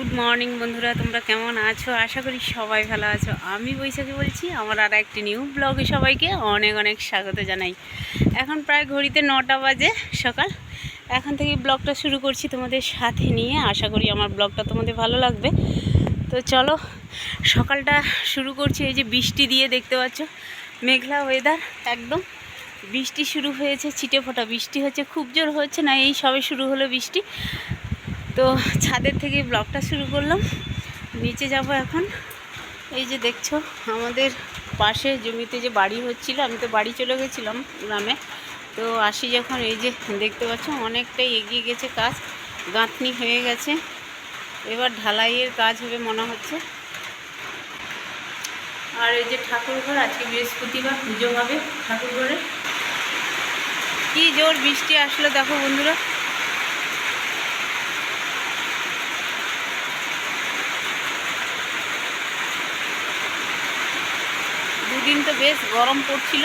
Good morning বন্ধুরা, তোমরা কেমন আছো? আশা করি সবাই ভালো আছো। আমি বৈশাখী বলছি। আমার আর একটি নিউ ব্লগে সবাইকে অনেক অনেক স্বাগত জানাই। এখন প্রায় ঘড়িতে 9টা বাজে সকাল। এখন থেকে ব্লগটা শুরু করছি তোমাদের সাথে নিয়ে। আশা করি আমার ব্লগটা তোমাদের ভালো লাগবে। তো চলো সকালটা শুরু করছি। এই যে বৃষ্টি দিয়ে দেখতে পাচ্ছ, মেঘলা ওয়েদার একদম। বৃষ্টি শুরু হয়েছে, ছিটে ফোটা বৃষ্টি হচ্ছে, খুব জোর হচ্ছে না, এই সবে শুরু হলো বৃষ্টি। তো ছাদের থেকে ব্লগটা শুরু করলাম। নিচে যাব এখন। এই যে দেখছো আমাদের পাশে জমিতে যে বাড়ি হচ্ছিল, আমি তো বাড়ি চলে গেছিলাম গ্রামে। তো আসি যখন, এই যে দেখতে পাচ্ছ অনেকটাই এগিয়ে গেছে কাজ, গাঁথনি হয়ে গেছে। এবার ঢালাইয়ের কাজ হবে মনে হচ্ছে। আর এই যে ঠাকুরঘর, আজকে বৃহস্পতিবার, পুজো হবে ঠাকুরঘরে। কি জোর বৃষ্টি আসলো দেখো বন্ধুরা। দুদিন তো বেশ গরম পড়ছিল।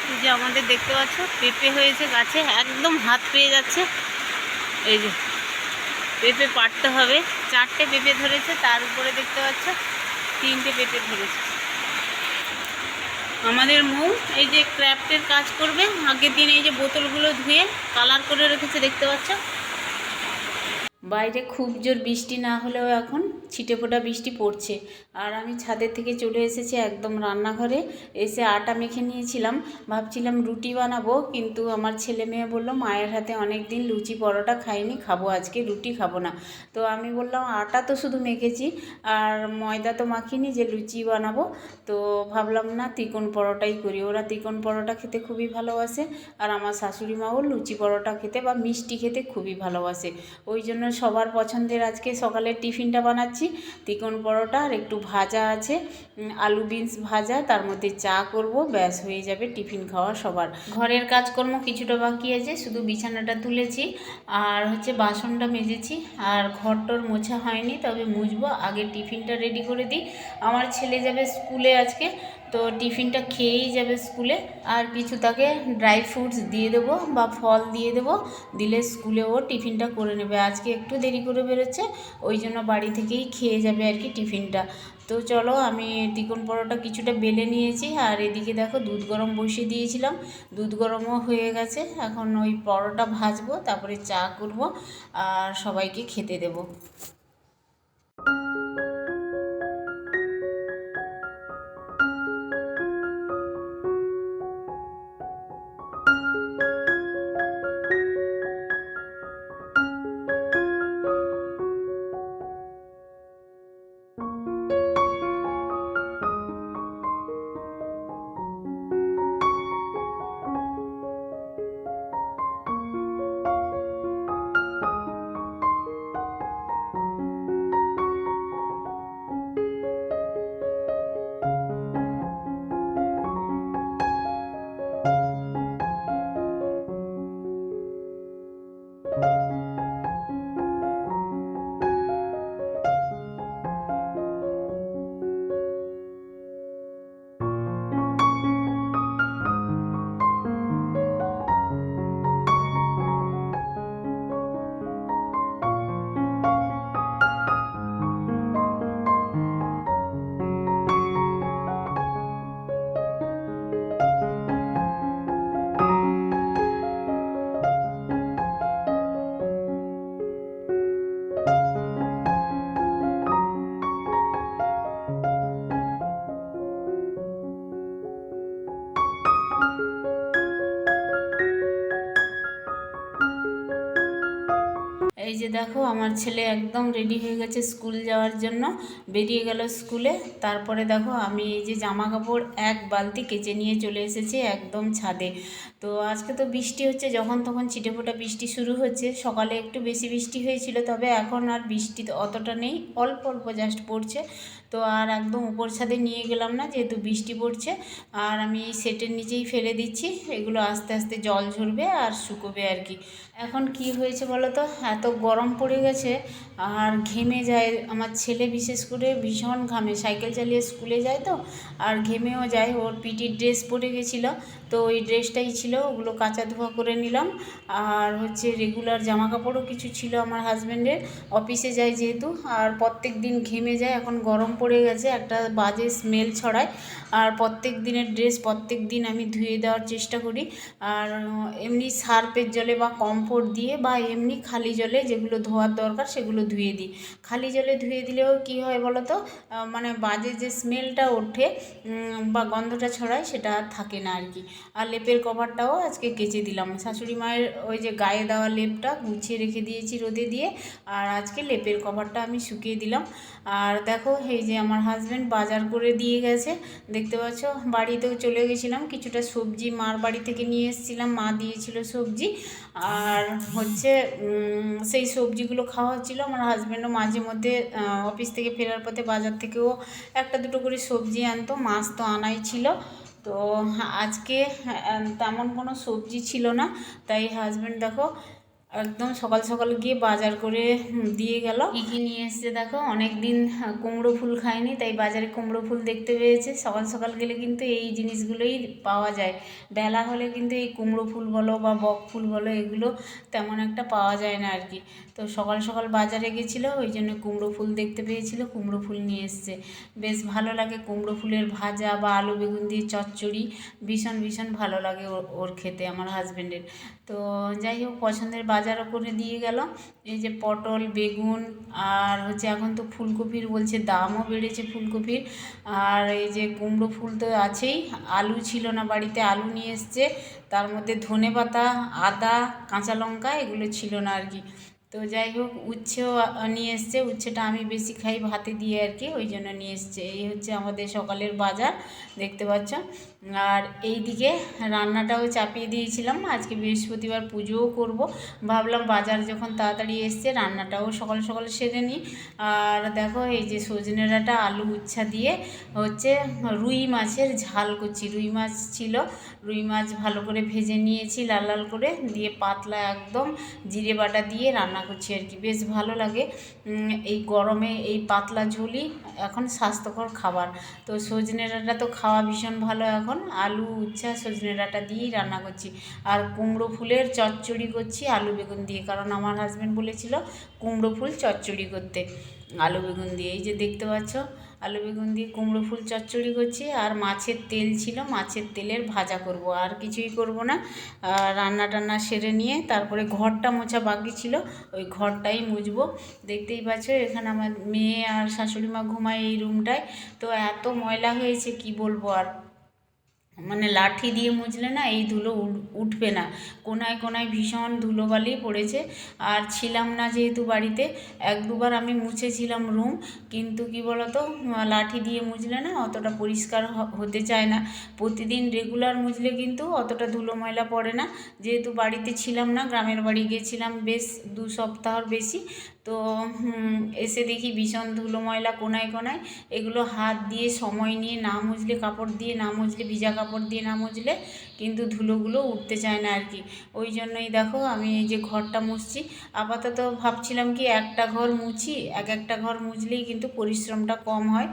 এই যে আমাদের দেখতে পাচ্ছ পেঁপে হয়েছে গাছে, একদম হাত পেয়ে যাচ্ছে। এই যে পেঁপে পাড়তে হবে। 4টে পেঁপে ধরেছে, তার উপরে দেখতে পাচ্ছ 3টে পেঁপে ধরেছে। আমাদের মৌ এই যে ক্র্যাফটের কাজ করবে, আগের দিন এই যে বোতলগুলো ধুয়ে কালার করে রেখেছে দেখতে পাচ্ছ। বাইরে খুব জোর বৃষ্টি না হলেও এখন ছিটেফোঁটা বৃষ্টি পড়ছে। আর আমি ছাদের থেকে চলে এসেছি একদম রান্নাঘরে। এসে আটা মেখে নিয়েছিলাম, ভাবছিলাম রুটি বানাবো, কিন্তু আমার ছেলে মেয়ে বললো মায়ের হাতে অনেক দিন লুচি পরোটা খাইনি, খাবো আজকে, রুটি খাবো না। তো আমি বললাম আটা তো শুধু মেখেছি, আর ময়দা তো মাখিনি যে লুচি বানাবো। তো ভাবলাম না ত্রিকোণ পরোটাই করি। ওরা ত্রিকোণ পরোটা খেতে খুবই ভালোবাসে, আর আমার শাশুড়ি মাও লুচি পরোটা খেতে বা মিষ্টি খেতে খুবই ভালোবাসে। ওই জন্য সবার পছন্দের আজকে সকালের টিফিনটা বানাচ্ছি। ত্রিকোণ পরোটা আর একটু ভাজা আছে, আলু বিনস ভাজা, তার মধ্যে চা করব, ব্যাস হয়ে যাবে টিফিন খাওয়া সবার। ঘরের কাজকর্ম কিছুটা বাকি আছে, শুধু বিছানাটা তুলেছি আর হচ্ছে বাসনটা মেজেছি, আর ঘরটর মোছা হয়নি, তবে মুছবো। আগে টিফিনটা রেডি করে দিই। আমার ছেলে যাবে স্কুলে আজকে, তো টিফিনটা খেয়েই যাবে স্কুলে। আর কিছু তাকে ড্রাই ফ্রুটস দিয়ে দেবো বা ফল দিয়ে দেবো, দিলে স্কুলে ও টিফিনটা করে নেবে। আজকে একটু দেরি করে বেরোচ্ছে, ওই জন্য বাড়ি থেকেই খেয়ে যাবে আর কি টিফিনটা। তো চলো, আমি ত্রিকোণ পরোটা কিছুটা বেলে নিয়েছি, আর এদিকে দেখো দুধ গরম বসিয়ে দিয়েছিলাম, দুধ গরমও হয়ে গেছে। এখন ওই পরোটা ভাজবো, তারপরে চা করব আর সবাইকে খেতে দেবো। এই যে দেখো আমার ছেলে একদম রেডি হয়ে গেছে স্কুল যাওয়ার জন্য, বেরিয়ে গেল স্কুলে। তারপরে দেখো আমি এই যে জামা কাপড় এক বালতি কেচে নিয়ে চলে এসেছি একদম ছাদে। তো আজকে তো বৃষ্টি হচ্ছে, যখন তখন ছিটেফোঁটা বৃষ্টি শুরু হচ্ছে। সকালে একটু বেশি বৃষ্টি হয়েছিল, তবে এখন আর বৃষ্টি অতটা নেই, অল্প অল্প জাস্ট পড়ছে। তো আর একদম উপর ছাদে নিয়ে গেলাম না, যেহেতু বৃষ্টি পড়ছে। আর আমি সেটের নিচেই ফেলে দিচ্ছি, এগুলো আস্তে আস্তে জল ঝরবে আর শুকোবে আর কি। এখন কি হয়েছে বলো তো, এত গরম পড়ে গেছে আর ঘেমে যায় আমার ছেলে, বিশেষ করে ভীষণ ঘামে, সাইকেল চালিয়ে স্কুলে যায় তো, আর ঘেমেও যায়। ওর পিটির ড্রেস পরে গেছিলো, তো ওই ড্রেসটাই ছিল, ওগুলো কাচা ধোয়া করে নিলাম। আর হচ্ছে রেগুলার জামা কাপড়ও কিছু ছিল আমার হাজব্যান্ডের, অফিসে যায় যেহেতু, আর প্রত্যেক দিন ঘেমে যায়। এখন গরম পড়ে গেছে, একটা বাজে স্মেল ছড়ায়। আর প্রত্যেক দিনের ড্রেস প্রত্যেক দিন আমি ধুয়ে দেওয়ার চেষ্টা করি। আর এমনি সার্ফের জলে বা কমফোর্ট দিয়ে বা এমনি খালি জলে যেগুলো ধোয়ার দরকার সেগুলো ধুয়ে দিই। খালি জলে ধুয়ে দিলেও কি হয় বলো তো, মানে বাজে যে স্মেলটা ওঠে বা গন্ধটা ছড়ায় সেটা আর থাকে না আর কি। আর লেপের কভারটাও আজকে কেচে দিলাম, শাশুড়ি মায়ের ওই যে গায়ে দেওয়া লেপটা গুছিয়ে রেখে দিয়েছি রোদে দিয়ে, আর আজকে লেপের কভারটা আমি শুকিয়ে দিলাম। আর দেখো এই যে আমার হাজব্যান্ড বাজার করে দিয়ে গেছে, দেখতে পাচ্ছ। বাড়িতেও চলে গেছিলাম, কিছুটা সবজি মার বাড়ি থেকে নিয়ে এসেছিলাম, মা দিয়েছিল সবজি। আর হচ্ছে সেই সবজিগুলো খাওয়া হচ্ছিলো। আমার হাজব্যান্ডও মাঝে মধ্যে অফিস থেকে ফেরার পথে বাজার থেকেও একটা দুটো করে সবজি আনতো, মাছ তো আনাই ছিল। তো আজকে তেমন কোনো সবজি ছিল না, তাই হাজব্যান্ড দেখো একদম সকাল সকাল গিয়ে বাজার করে দিয়ে গেল। কী কী নিয়ে এসছে দেখো, অনেক দিন কুমড়ো ফুল খায়নি, তাই বাজারে কুমড়ো ফুল দেখতে পেয়েছে। সকাল সকাল গেলে কিন্তু এই জিনিসগুলোই পাওয়া যায়, বেলা হলে কিন্তু এই কুমড়ো ফুল বলো বা বক ফুল বলো এগুলো তেমন একটা পাওয়া যায় না আর কি। তো সকাল সকাল বাজারে গেছিলো, ওই জন্য কুমড়ো ফুল দেখতে পেয়েছিল, কুমড়ো ফুল নিয়ে এসছে। বেশ ভালো লাগে কুমড়ো ফুলের ভাজা বা আলু বেগুন দিয়ে চচ্চড়ি, ভীষণ ভীষণ ভালো লাগে ওর খেতে, আমার হাজব্যান্ডের। তো যাই হোক, পছন্দের বাজারও করে দিয়ে গেল। এই যে পটল, বেগুন, আর হচ্ছে এখন তো ফুলকপির বলছে দামও বেড়েছে ফুলকপির। আর এই যে কুমড়ো ফুল তো আছেই, আলু ছিল না বাড়িতে, আলু নিয়ে এসছে। তার মধ্যে ধনেপাতা, আদা, কাঁচা লঙ্কা এগুলো ছিল না আর কি। তো যাই হোক, উচ্ছেও নিয়ে এসছে, উচ্ছেটা আমি বেশি খাই ভাতে দিয়ে আর কি, ওই জন্য নিয়ে এসছে। এই হচ্ছে আমাদের সকালের বাজার, দেখতে পাচ্ছ। আর এই দিকে রান্নাটাও চাপিয়ে দিয়েছিলাম, আজকে বৃহস্পতিবার পুজোও করব, ভাবলাম বাজার যখন তাড়াতাড়ি এসছে রান্নাটাও সকাল সকাল সেরে নিই। আর দেখো এই যে সজনে ডাঁটা আলু উচ্ছা দিয়ে হচ্ছে রুই মাছের ঝাল করছি। রুই মাছ ছিল, রুই মাছ ভালো করে ভেজে নিয়েছি লাল লাল করে, দিয়ে পাতলা একদম জিরে বাটা দিয়ে রান্না করছি আর কি, বেশ ভালো লাগে। এই গরমে এই পাতলা ঝোলই এখন স্বাস্থ্যকর খাবার। তো সজনে ডাঁটা তো খাওয়া ভীষণ ভালো, এখন আলু উচ্ছা সজনে ডাঁটা দিয়েই রান্না করছি। আর কুমড়ো ফুলের চচ্চড়ি করছি আলু বেগুন দিয়ে, কারণ আমার হাজব্যান্ড বলেছিল কুমড়ো ফুল চচ্চড়ি করতে আলু বেগুন দিয়ে। এই যে দেখতে পাচ্ছ, আলু বেগুন দিয়ে কুমড়ো ফুল চচ্চড়ি করছি। আর মাছের তেল ছিল, মাছের তেলের ভাজা করব, আর কিছুই করব না। রান্না টান্না সেরে নিয়ে তারপরে ঘরটা মোছা বাকি ছিল, ওই ঘরটাই মুছবো। দেখতেই পাচ্ছ এখানে আমার মেয়ে আর শাশুড়ি মা ঘুমায় এই রুমটায়। তো এত ময়লা হয়েছে কি বলবো আর, মানে লাঠি দিয়ে মুছলে না এই ধুলো উঠবে না, কোনায় কোনায় ভীষণ ধুলোবালি পড়েছে। আর ছিলাম না যেহেতু বাড়িতে, এক দুবার আমি মুছেছিলাম রুম, কিন্তু কি বলতো, লাঠি দিয়ে মুছলে না অতটা পরিষ্কার হতে চায় না। প্রতিদিন রেগুলার মুছলে কিন্তু অতটা ধুলো ময়লা পড়ে না। যেহেতু বাড়িতে ছিলাম না, গ্রামের বাড়ি গিয়েছিলাম বেশ 2 সপ্তাহর বেশি, তো এসে দেখি ভীষণ ধুলো ময়লা কোনায় কোনায়। এগুলো হাত দিয়ে সময় নিয়ে না মুছলে, কাপড় দিয়ে না মুছলে, ভিজা কাপড় দিয়ে না মুছলে কিন্তু ধুলোগুলো উঠতে চায় না আর কি। ওই জন্যই দেখো আমি এই যে ঘরটা মুছছি। আপাতত ভাবছিলাম কি একটা ঘর মুছি, একটা ঘর মুছলেই কিন্তু পরিশ্রমটা কম হয়,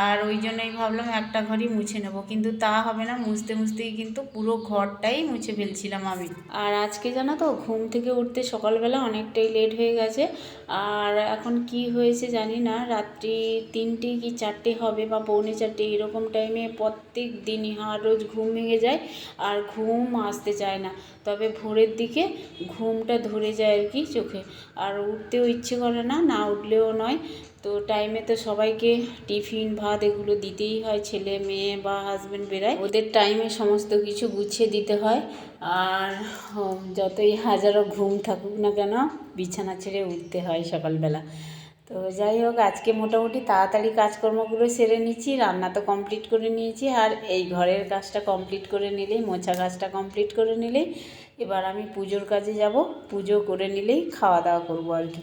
আর ওই জন্যই ভাবলাম একটা ঘরই মুছে নেব, কিন্তু তা হবে না, মুছতে মুছতেই কিন্তু পুরো ঘরটাই মুছে ফেলছিলাম আমি। আর আজকে জানো তো, ঘুম থেকে উঠতে সকালবেলা অনেকটাই লেট হয়ে গেছে। আর এখন কি হয়েছে জানি না, রাত্রি 3টে কি 4টে হবে বা পৌনে 4টে, এরকম টাইমে প্রত্যেক দিনই রোজ ঘুম ভেঙে যায়, আর ঘুম আসতে চায় না। তবে ভোরের দিকে ঘুমটা ধরে যায় আর কি চোখে, আর উঠতেও ইচ্ছে করে না, না উঠলেও নয়। তো টাইমে তো সবাইকে টিফিন ভাত এগুলো দিতেই হয়, ছেলে মেয়ে বা হাজব্যান্ড বেরায়, ওদের টাইমে সমস্ত কিছু গুছিয়ে দিতে হয়। আর যতই হাজারো ঘুম থাকুক না কেন, বিছানা ছেড়ে উঠতে হয় সকালবেলা। তো যাই হোক, আজকে মোটামুটি তাড়াতাড়ি কাজকর্মগুলো সেরে নিচ্ছি। রান্না তো কমপ্লিট করে নিয়েছি, আর এই ঘরের কাজটা কমপ্লিট করে নিলেই, মোছা কাজটা কমপ্লিট করে নিলেই এবার আমি পুজোর কাজে যাব। পুজো করে নিলেই খাওয়া দাওয়া করবো আর কি।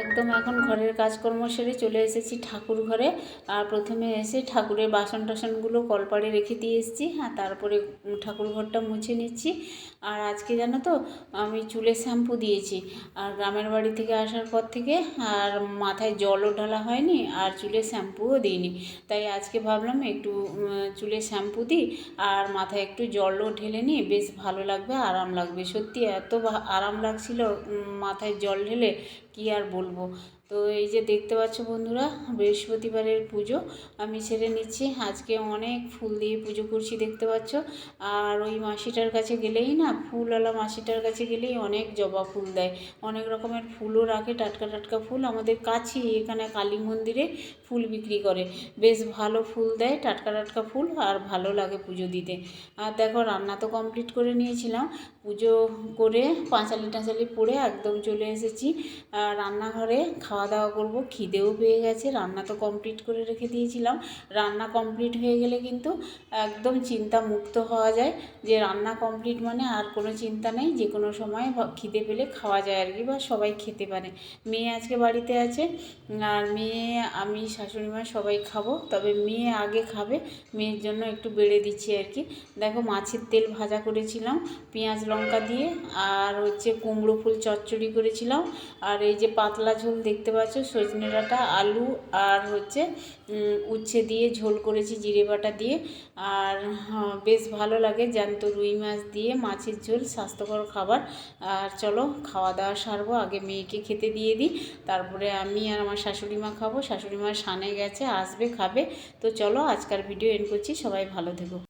একদম এখন ঘরের কাজকর্ম সেরে চলে এসেছি ঠাকুর ঘরে। আর প্রথমে এসে ঠাকুরের বাসন টাসনগুলো কলপাড়ে রেখে দিয়ে এসেছি। হ্যাঁ, তারপরে ঠাকুর ঘরটা মুছে নিচ্ছি। আর আজকে জানো তো, আমি চুলে শ্যাম্পু দিয়েছি। আর গ্রামের বাড়ি থেকে আসার পর থেকে আর মাথায় জলও ঢালা হয়নি, আর চুলে শ্যাম্পুও দিইনি। তাই আজকে ভাবলাম একটু চুলে শ্যাম্পু দিই, আর মাথায় একটু জলও ঢেলে নিই, বেশ ভালো লাগবে, আরাম লাগবে। সত্যি এত আরাম লাগছিল মাথায় জল ঢেলে, কি আর বলবো। তো এই যে দেখতে পাচ্ছ বন্ধুরা, বৃহস্পতিবারের পুজো আমি সেরে নিচ্ছি। আজকে অনেক ফুল দিয়ে পুজো করছি, দেখতে পাচ্ছ। আর ওই মাসিটার কাছে গেলেই না, ফুলওয়ালা মাসিটার কাছে গেলেই অনেক জবা ফুল দেয়, অনেক রকমের ফুলও রাখে, টাটকা টাটকা ফুল। আমাদের কাছেই এখানে কালী মন্দিরে ফুল বিক্রি করে, বেশ ভালো ফুল দেয়, টাটকা টাটকা ফুল, আর ভালো লাগে পুজো দিতে। আর দেখো, রান্না তো কমপ্লিট করে নিয়েছিলাম, পুজো করে পাঁচালি টাঁচালি পরে একদম চলে এসেছি রান্নাঘরে। খাওয়া দাওয়া করব, খিদেও পেয়ে গেছে। রান্না তো কমপ্লিট করে রেখে দিয়েছিলাম। রান্না কমপ্লিট হয়ে গেলে কিন্তু একদম চিন্তা মুক্ত হওয়া যায়, যে রান্না কমপ্লিট মানে আর কোনো চিন্তা নেই, যে কোনো সময় খিদে পেলে খাওয়া যায় আর কি, বা সবাই খেতে পারে। মেয়ে আজকে বাড়িতে আছে, আর মেয়ে, আমি, শাশুড়ি মা সবাই খাবো, তবে মেয়ে আগে খাবে, মেয়ের জন্য একটু বেড়ে দিচ্ছি আর কি। দেখো, মাছের তেল ভাজা করেছিলাম পেঁয়াজ লঙ্কা দিয়ে, আর হচ্ছে কুমড়ো ফুল চচ্চড়ি করেছিলাম, আর এই যে পাতলা ঝোল দেখতে পাচ্ছ, সজনে ডাঁটা, আলু, আর হচ্ছে উচ্ছে দিয়ে ঝোল করেছি জিরে বাটা দিয়ে। আর বেশ ভালো লাগে জ্যান্ত রুই মাছ দিয়ে মাছের ঝোল, স্বাস্থ্যকর খাবার। আর চলো খাওয়া দাওয়া সারবো, আগে মেয়েকে খেতে দিয়ে দিই, তারপরে আমি আর আমার শাশুড়ি মা খাবো। শাশুড়ি মা সানে গেছে, আসবে, খাবে। তো চলো আজকের ভিডিও এন্ড করছি, সবাই ভালো থেকো।